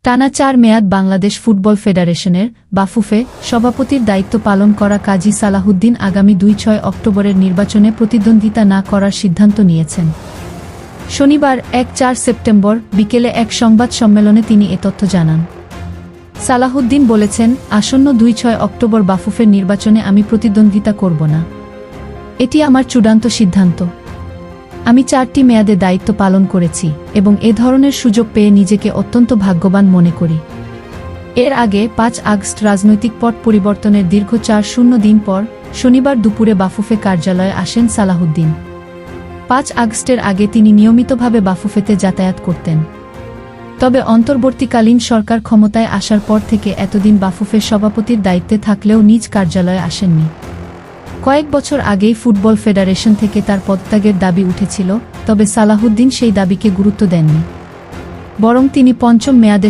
টানা ৪ মেয়াদ বাংলাদেশ ফুটবল ফেডারেশনের বাফুফে সভাপতির দায়িত্ব পালন করা কাজী সালাহুদ্দিন আগামী ২-৬ অক্টোবরের নির্বাচনে প্রতিদ্বন্দ্বিতা না করার সিদ্ধান্ত নিয়েছেন। শনিবার ১-৪ সেপ্টেম্বর বিকেলে এক সংবাদ সম্মেলনে তিনি এ তথ্য জানান। সালাহুদ্দিন বলেছেন, আসন্ন ২-৬ অক্টোবর বাফুফের নির্বাচনে আমি প্রতিদ্বন্দ্বিতা করব না। এটি আমার চূড়ান্ত সিদ্ধান্ত। আমি ৪টি মেয়াদে দায়িত্ব পালন করেছি এবং এ ধরনের সুযোগ পেয়ে নিজেকে অত্যন্ত ভাগ্যবান মনে করি। এর আগে ৫ আগস্ট রাজনৈতিক পট পরিবর্তনের দীর্ঘ ৪-০ দিন পর শনিবার দুপুরে বাফুফে কার্যালয়ে আসেন সালাহুদ্দিন। ৫ আগস্টের আগে তিনি নিয়মিতভাবে বাফুফেতে যাতায়াত করতেন। তবে অন্তর্বর্তীকালীন সরকার ক্ষমতায় আসার পর থেকে এতদিন বাফুফের সভাপতির দায়িত্বে থাকলেও নিজ কার্যালয়ে আসেননি। কয়েক বছর আগেই ফুটবল ফেডারেশন থেকে তার পদত্যাগের দাবি উঠেছিল, তবে সালাহুদ্দিন সেই দাবিকে গুরুত্ব দেননি। বরং তিনি পঞ্চম মেয়াদে